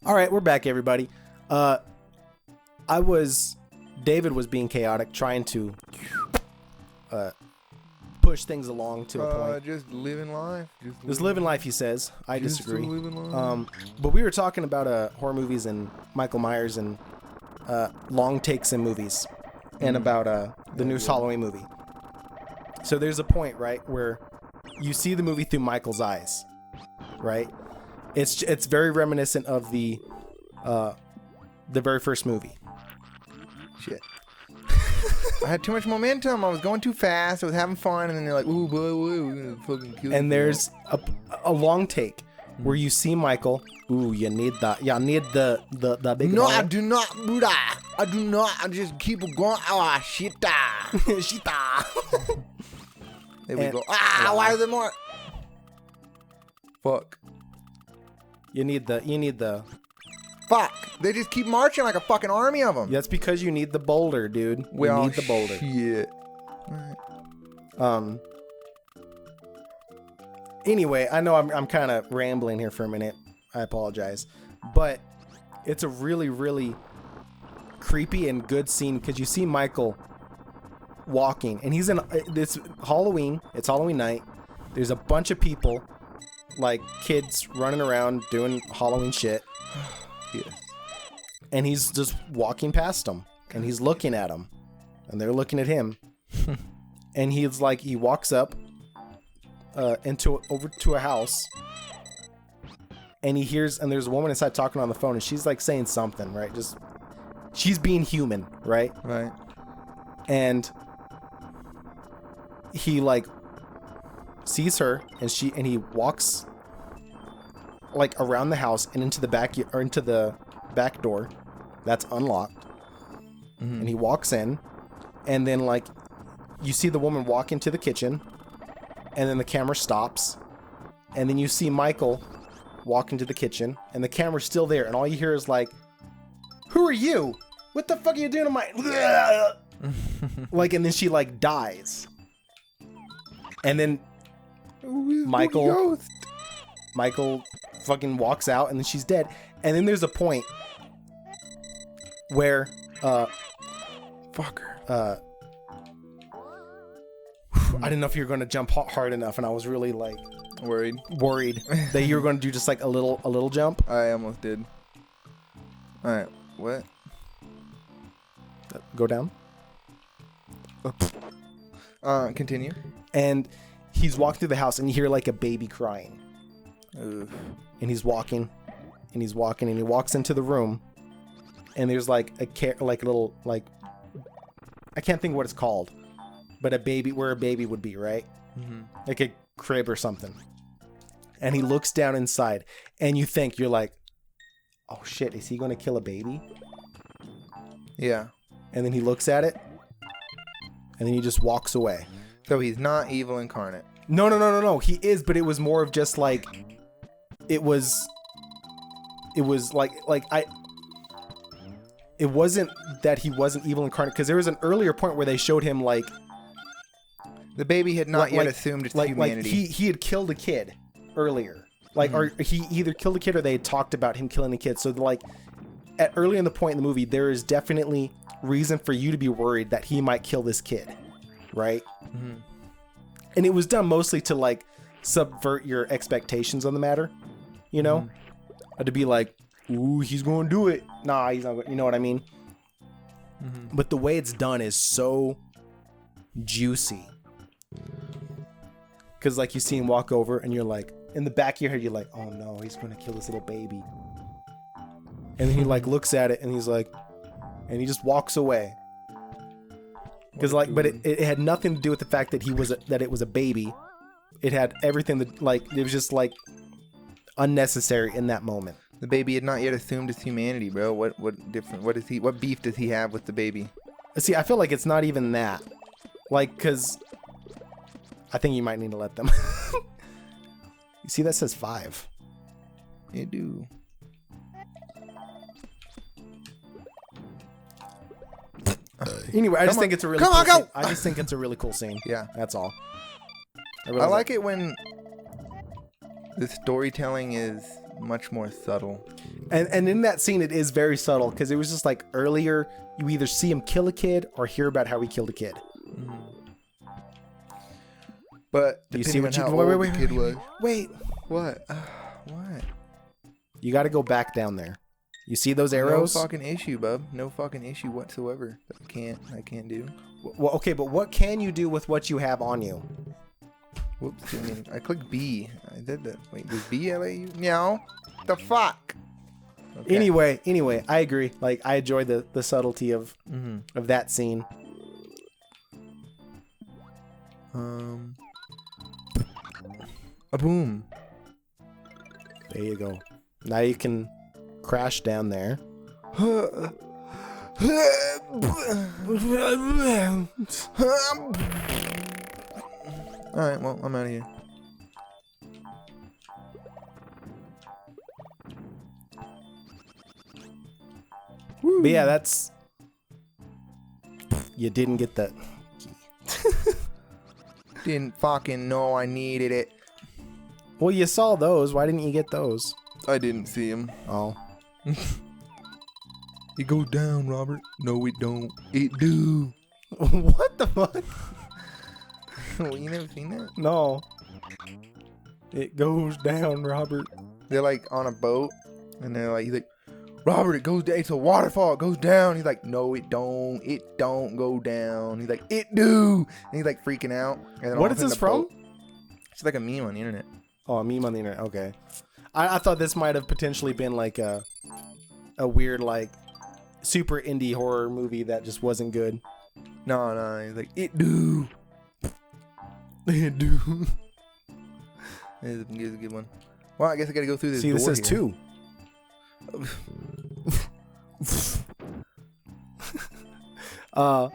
All right, we're back, everybody. David was being chaotic, trying to push things along to a point. Just living life. Just living life, he says. I disagree. Living life. But we were talking about horror movies and Michael Myers and long takes in movies, and about the new Halloween movie. So there's a point, right, where you see the movie through Michael's eyes, right? It's very reminiscent of the very first movie. Shit. I had too much momentum. I was going too fast. I was having fun, and then they're like, "Ooh, boy, we're gonna fucking kill you." And there's a long take where you see Michael. Ooh, you need that. Yeah, need the big. No, ball. I do not, Buddha. I do not. I just keep going. Ah, shita. Shita. There we go. Ah, why are there more? Fuck. You need the. Fuck. They just keep marching like a fucking army of them. That's because you need the boulder, dude. You need the boulder. Shit. Right. Anyway, I know I'm kind of rambling here for a minute. I apologize, but it's a really, really creepy and good scene because you see Michael walking, and he's in this Halloween. It's Halloween night. There's a bunch of people, like kids, running around doing Halloween shit. Yeah. And he's just walking past them, and he's looking at them, and they're looking at him. And he's like, he walks up over to a house, and he hears, and there's a woman inside talking on the phone, and she's like saying something, right? Just, she's being human, right? Right. And he like sees her, and he walks like around the house and into the back door that's unlocked. Mm-hmm. And he walks in, and then like you see the woman walk into the kitchen, and then the camera stops, and then you see Michael walk into the kitchen, and the camera's still there, and all you hear is like, "Who are you? What the fuck are you doing to my?" Like, and then she like dies, and then Michael fucking walks out, and then she's dead. And then there's a point where I didn't know if you were going to jump hard enough, and I was really like worried that you were going to do just like a little jump. I almost did. All right, what? Go down. Continue. And he's walking through the house, and you hear like a baby crying. Oof. And he's walking, and he walks into the room, and there's like a little, like, I can't think what it's called, but where a baby would be, right? Mm-hmm. Like a crib or something. And he looks down inside, and you're like, oh shit, is he going to kill a baby? Yeah. And then he looks at it, and then he just walks away. So he's not evil incarnate. No. He is, but it was more of just like, it was like it wasn't that he wasn't evil incarnate, because there was an earlier point where they showed him like the baby had not yet assumed its humanity. Like he had killed a kid earlier, like, or he either killed a kid or they had talked about him killing a kid. So like at early in the point in the movie, there is definitely reason for you to be worried that he might kill this kid, right? Mm-hmm. And it was done mostly to like subvert your expectations on the matter, you know? Mm-hmm. To be like, ooh, he's going to do it. Nah, he's not going to, you know what I mean? Mm-hmm. But the way it's done is so juicy. Because like you see him walk over, and you're like, in the back of your head, you're like, oh no, he's going to kill this little baby. And then he like looks at it, and he's like, and he just walks away. Because like, but it had nothing to do with the fact that that it was a baby. It had everything that, like, it was just like unnecessary in that moment. The baby had not yet assumed its humanity, bro. What beef does he have with the baby? See, I feel like it's not even that. Like, because I think you might need to let them. You see, that says 5. You do. Anyway, I just think it's a really cool scene. I just think it's a really cool scene. Yeah. That's all. I like it when the storytelling is much more subtle. And in that scene, it is very subtle because it was just like earlier, you either see him kill a kid or hear about how he killed a kid. But do you see what you kid was? Wait, What? What? you got to go back down there. You see those arrows? No fucking issue, bub. No fucking issue whatsoever. I can't do. Well, okay, but what can you do with what you have on you? Whoops. I clicked B. I did that. Wait, does B L A U? No. The fuck. Okay. Anyway, I agree. Like, I enjoy the subtlety of that scene. A boom. There you go. Now you can crash down there. Alright, well, I'm out of here. But yeah, that's... You didn't get that. Didn't fucking know I needed it. Well, you saw those. Why didn't you get those? I didn't see him. Oh. It goes down, Robert. No, it don't. It do. What the fuck? You never seen that? No. It goes down, Robert. They're like on a boat, and they're like, he's like, Robert, it goes down. It's a waterfall. It goes down. He's like, no, it don't. It don't go down. He's like, it do. And he's like freaking out. And then what is this from? It's like a meme on the internet. Oh, a meme on the internet. Okay. I thought this might have potentially been like a weird, like, super indie horror movie that just wasn't good. No. He's like, it do. It do. It's a good one. Well, I guess I gotta go through this. See, door this says here. 2. I'm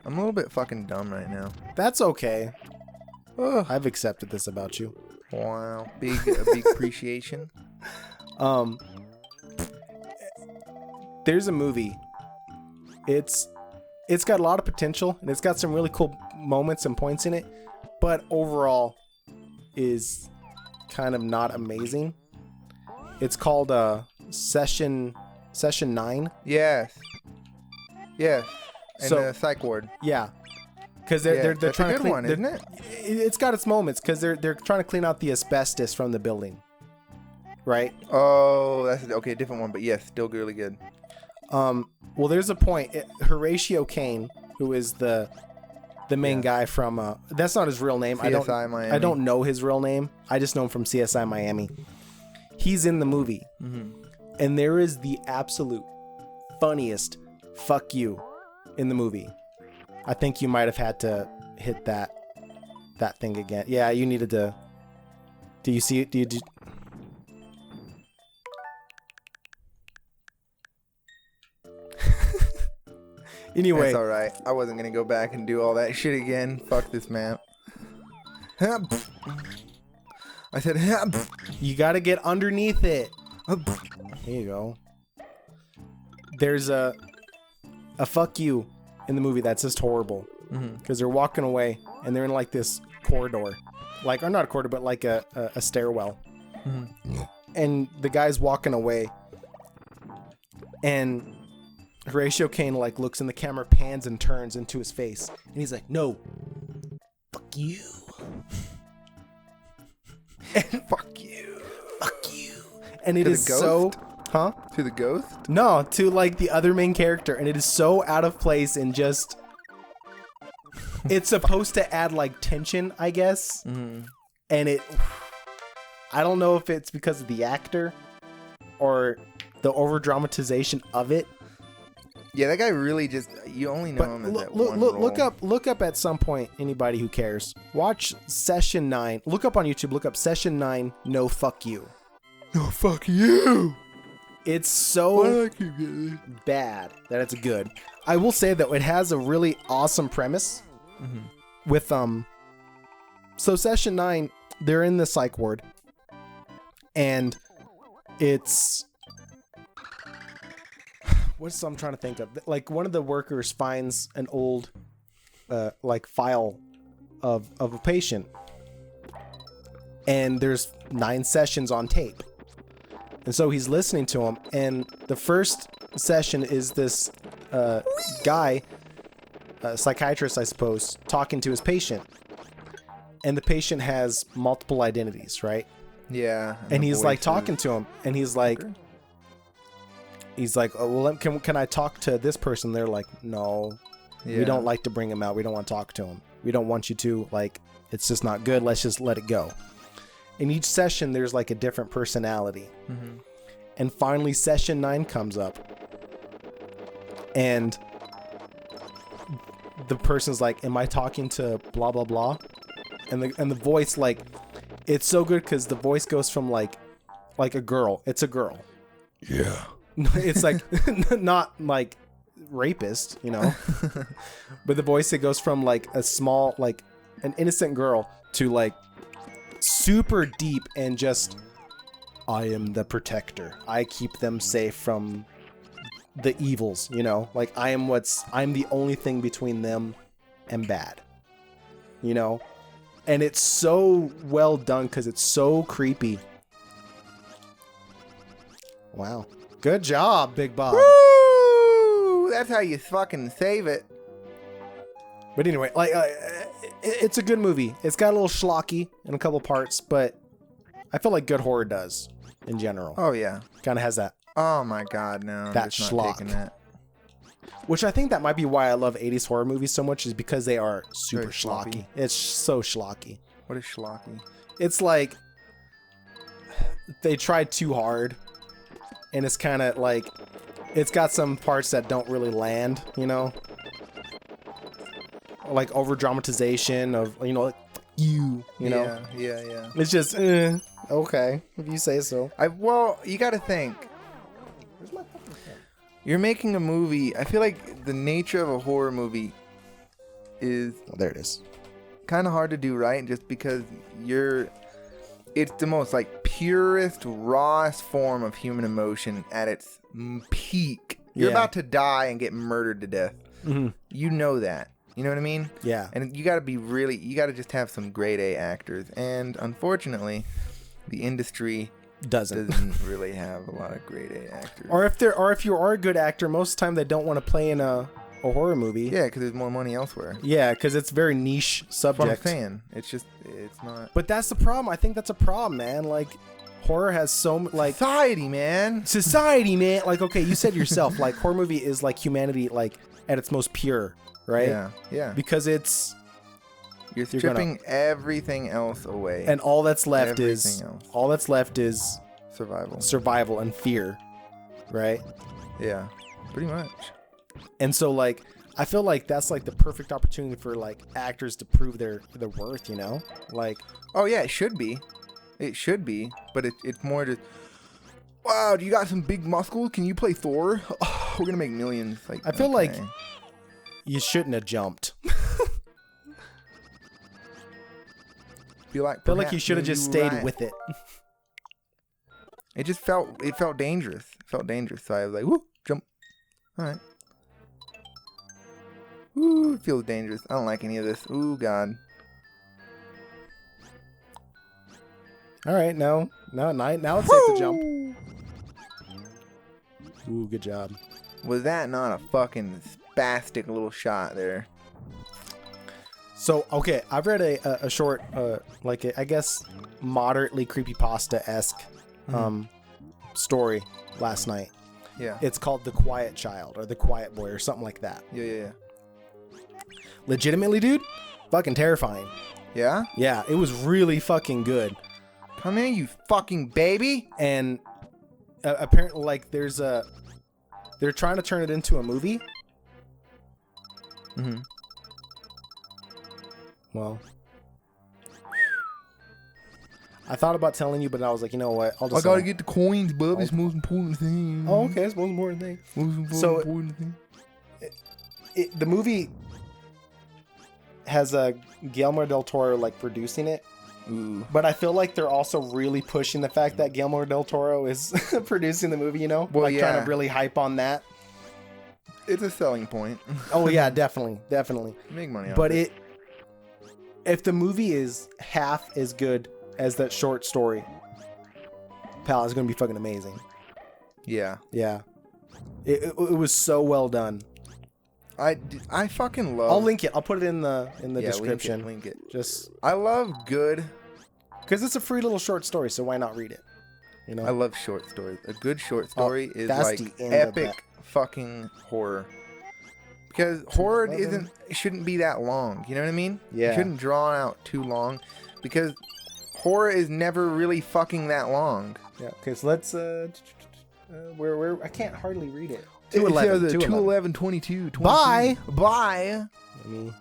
a little bit fucking dumb right now. That's okay. Ugh. I've accepted this about you. Wow, big appreciation. There's a movie. It's got a lot of potential and it's got some really cool moments and points in it, but overall is kind of not amazing. It's called Session 9. Yes. And So- the psych ward. Yeah. Because they're That's trying a to good clean, one, isn't it? It's got its moments because they're trying to clean out the asbestos from the building, right? Oh, that's okay, different one, but yes, still really good. Well, there's a point. Horatio Caine, who is the main guy from that's not his real name. CSI Miami. I don't know his real name. I just know him from CSI Miami. He's in the movie, and there is the absolute funniest "fuck you" in the movie. I think you might have had to hit that thing again. Yeah, you needed to. Do you see it? Anyway, That's all right. I wasn't gonna go back and do all that shit again. Fuck this map. I said, you got to get underneath it. There you go. There's a fuck you in the movie that's just horrible because they're walking away and they're in like this corridor, like, or not a corridor, but like a stairwell, and the guy's walking away, and Horatio Caine like looks in the camera, pans and turns into his face, and he's like, "No, fuck you." And fuck you. And it To the is so, ghost? huh? to the ghost. No, to like the other main character, and it is so out of place and just. It's supposed to add like tension, I guess, and it. I don't know if it's because of the actor or the over dramatization of it. Yeah, that guy really just, you only know But him as that look, one look role. up at some point, anybody who cares. Watch Session 9. Look up on YouTube. Look up Session 9. No, fuck you. No, fuck you. It's so bad that it's good. I will say that it has a really awesome premise. With so Session 9, they're in the psych ward, and it's what's I'm trying to think of. Like, one of the workers finds an old like file of a patient, and there's 9 sessions on tape, And so he's listening to him, and the first session is this guy, a psychiatrist, I suppose, talking to his patient. And the patient has multiple identities, right? Yeah. And the he's like voices. talking to him, and he's like, oh, well, can I talk to this person? They're like, no, we don't like to bring him out. We don't want to talk to him. We don't want you to, like, it's just not good. Let's just let it go. In each session, there's like a different personality. Mm-hmm. And finally, session 9 comes up. And the person's like, am I talking to blah, blah, blah? And the voice, like, it's so good because the voice goes from like a girl. It's a girl. Yeah. It's like not like rapist, you know, but the voice, it goes from like a small, like an innocent girl to like super deep and just, I am the protector. I keep them safe from the evils, you know, like I'm the only thing between them and bad, you know, and it's so well done because it's so creepy. Wow. Good job, Big Bob. Woo! That's how you fucking save it. But anyway, like, it's a good movie. It's got a little schlocky in a couple parts, but I feel like good horror does in general. Oh yeah. Kind of has that. Oh my god, no. I'm That just not schlock. taking that. Which I think that might be why I love 80s horror movies so much, is because they are super Very schlocky. sloppy. It's so schlocky. What is schlocky? It's like they tried too hard, and it's kind of like it's got some parts that don't really land, you know? Like over dramatization of, you know, like, you know? Yeah. It's just, okay, if you say so. Well, you gotta think. You're making a movie. I feel like the nature of a horror movie is Oh, there it is. kind of hard to do right, just because it's the most like purest, rawest form of human emotion at its peak. You're Yeah. about to die and get murdered to death. Mm-hmm. You know that. You know what I mean? Yeah. And you got to just have some grade A actors. And unfortunately, the industry Doesn't. really have a lot of grade A actors. Or if you are a good actor, most of the time they don't want to play in a horror movie. Yeah, because there's more money elsewhere. Yeah, because it's very niche That's what I'm subject. saying. It's not. But that's the problem. I think that's a problem, man. Like, horror has like Society, man. society, man. Like, okay, you said yourself, like, horror movie is like humanity, like at its most pure, right? Yeah. Because it's You're stripping everything else away. and all that's left Everything is survival. survival and fear, right? Yeah, pretty much. And so, like, I feel like that's like the perfect opportunity for like actors to prove their worth, you know? Like, Oh yeah, it should be. But it's more just. Wow, do you got some big muscles? Can you play Thor? Oh, we're gonna make millions. Like, I feel like okay. you shouldn't have jumped. feel like You perhaps should have maybe just you stayed were right. with it. It just felt dangerous. It felt dangerous. So I was like, whoo, jump. All right. Ooh, it feels dangerous. I don't like any of this. Ooh, God. All right, now it's safe to jump. Ooh, good job. Was that not a fucking spastic little shot there? So, okay, I've read a short, I guess, moderately creepypasta-esque story last night. Yeah. It's called The Quiet Child or The Quiet Boy or something like that. Yeah. Legitimately, dude, fucking terrifying. Yeah? Yeah, it was really fucking good. Come in, you fucking baby. And apparently, like, they're trying to turn it into a movie. Mm-hmm. Well, I thought about telling you, but I was like, you know what? I'll just. I gotta get the coins, bub. It's the most important thing. Oh, okay, it's the most important thing. Important thing. The movie has a Guillermo del Toro like producing it. Ooh. But I feel like they're also really pushing the fact that Guillermo del Toro is producing the movie, you know? Well, like yeah. trying to really hype on that. It's a selling point. Oh yeah, definitely. Make money off But it. if the movie is half as good as that short story, palette is gonna be fucking amazing. Yeah. Yeah. It was so well done. I fucking love. I'll link it. I'll put it in the description. Link it. Just I love good. because it's a free little short story, so why not read it? You know. I love short stories. A good short story is that's like the end of that. epic fucking horror. Because horror shouldn't be that long. You know what I mean? Yeah. It shouldn't draw out too long. Because horror is never really fucking that long. Yeah. Okay. So let's where I can't hardly read it. 211, 211. 22. Bye. Bye. Let me